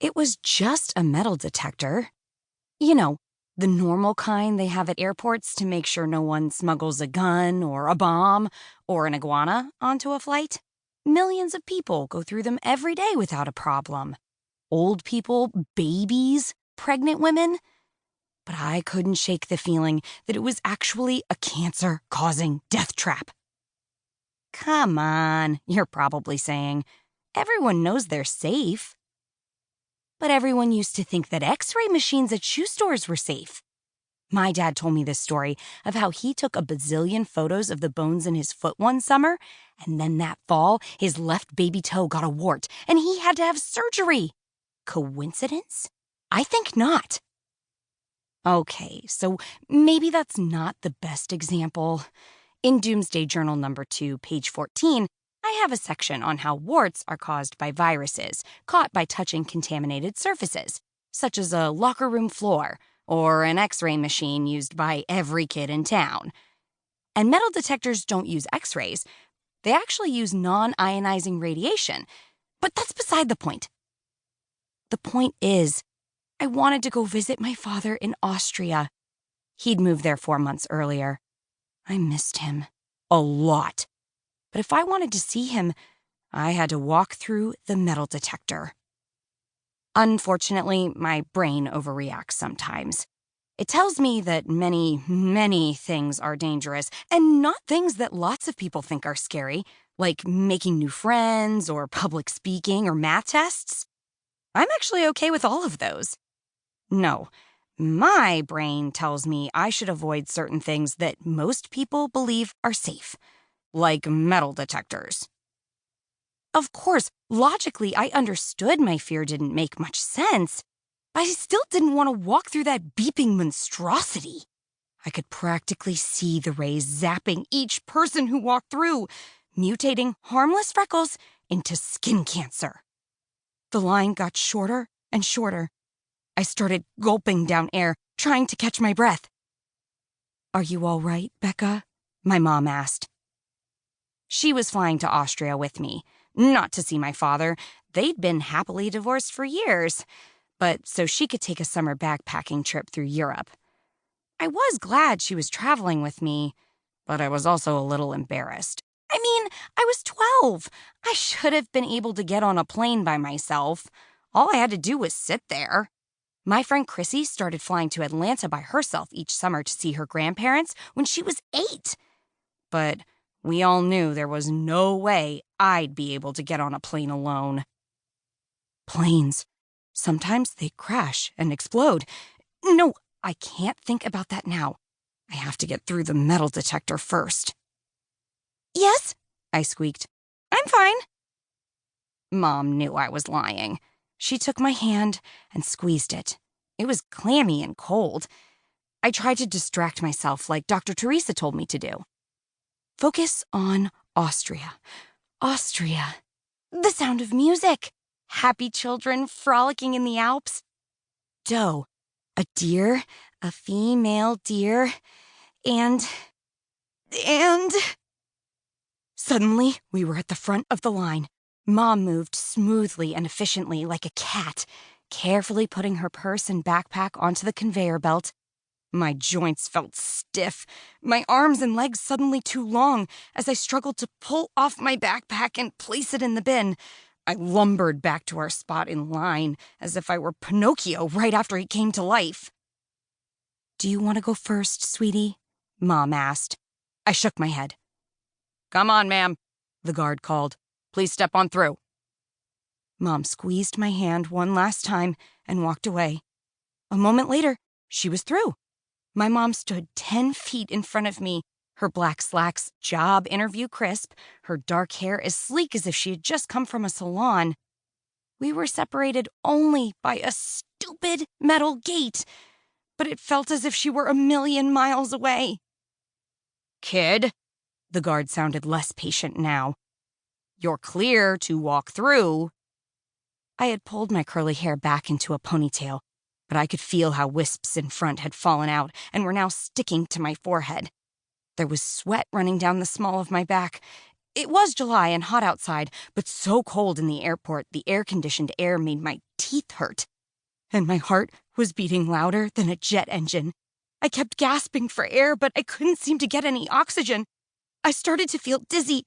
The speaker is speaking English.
It was just a metal detector. You know, the normal kind they have at airports to make sure no one smuggles a gun or a bomb or an iguana onto a flight. Millions of people go through them every day without a problem. Old people, babies, pregnant women. But I couldn't shake the feeling that it was actually a cancer-causing death trap. Come on, you're probably saying. Everyone knows they're safe. But everyone used to think that X-ray machines at shoe stores were safe. My dad told me this story of how he took a bazillion photos of the bones in his foot one summer, and then that fall, his left baby toe got a wart, and he had to have surgery. Coincidence? I think not. Okay, so maybe that's not the best example. In Doomsday Journal number 2, page 14, I have a section on how warts are caused by viruses caught by touching contaminated surfaces, such as a locker room floor or an X-ray machine used by every kid in town. And metal detectors don't use X-rays. They actually use non-ionizing radiation. But that's beside the point. The point is, I wanted to go visit my father in Austria. He'd moved there 4 months earlier. I missed him a lot. But if I wanted to see him, I had to walk through the metal detector. Unfortunately, my brain overreacts sometimes. It tells me that many, many things are dangerous, and not things that lots of people think are scary, like making new friends or public speaking or math tests. I'm actually okay with all of those. No, my brain tells me I should avoid certain things that most people believe are safe, like metal detectors. Of course, logically, I understood my fear didn't make much sense, but I still didn't want to walk through that beeping monstrosity. I could practically see the rays zapping each person who walked through, mutating harmless freckles into skin cancer. The line got shorter and shorter. I started gulping down air, trying to catch my breath. "Are you all right, Becca?" my mom asked. She was flying to Austria with me, not to see my father. They'd been happily divorced for years, but so she could take a summer backpacking trip through Europe. I was glad she was traveling with me, but I was also a little embarrassed. I mean, I was 12. I should have been able to get on a plane by myself. All I had to do was sit there. My friend Chrissy started flying to Atlanta by herself each summer to see her grandparents when she was 8. But we all knew there was no way I'd be able to get on a plane alone. Planes. Sometimes they crash and explode. No, I can't think about that now. I have to get through the metal detector first. "Yes?" I squeaked. "I'm fine." Mom knew I was lying. She took my hand and squeezed it. It was clammy and cold. I tried to distract myself like Dr. Teresa told me to do. Focus on Austria. Austria. The sound of music. Happy children frolicking in the Alps. Doe. A deer. A female deer. And... Suddenly, we were at the front of the line. Mom moved smoothly and efficiently like a cat, carefully putting her purse and backpack onto the conveyor belt. My joints felt stiff, my arms and legs suddenly too long as I struggled to pull off my backpack and place it in the bin. I lumbered back to our spot in line as if I were Pinocchio right after he came to life. "Do you want to go first, sweetie?" Mom asked. I shook my head. "Come on, ma'am," the guard called. "Please step on through." Mom squeezed my hand one last time and walked away. A moment later, she was through. My mom stood 10 feet in front of me, her black slacks job interview crisp, her dark hair as sleek as if she had just come from a salon. We were separated only by a stupid metal gate, but it felt as if she were a million miles away. "Kid," the guard sounded less patient now. "You're clear to walk through." I had pulled my curly hair back into a ponytail, but I could feel how wisps in front had fallen out and were now sticking to my forehead. There was sweat running down the small of my back. It was July and hot outside, but so cold in the airport the air-conditioned air made my teeth hurt. And my heart was beating louder than a jet engine. I kept gasping for air, but I couldn't seem to get any oxygen. I started to feel dizzy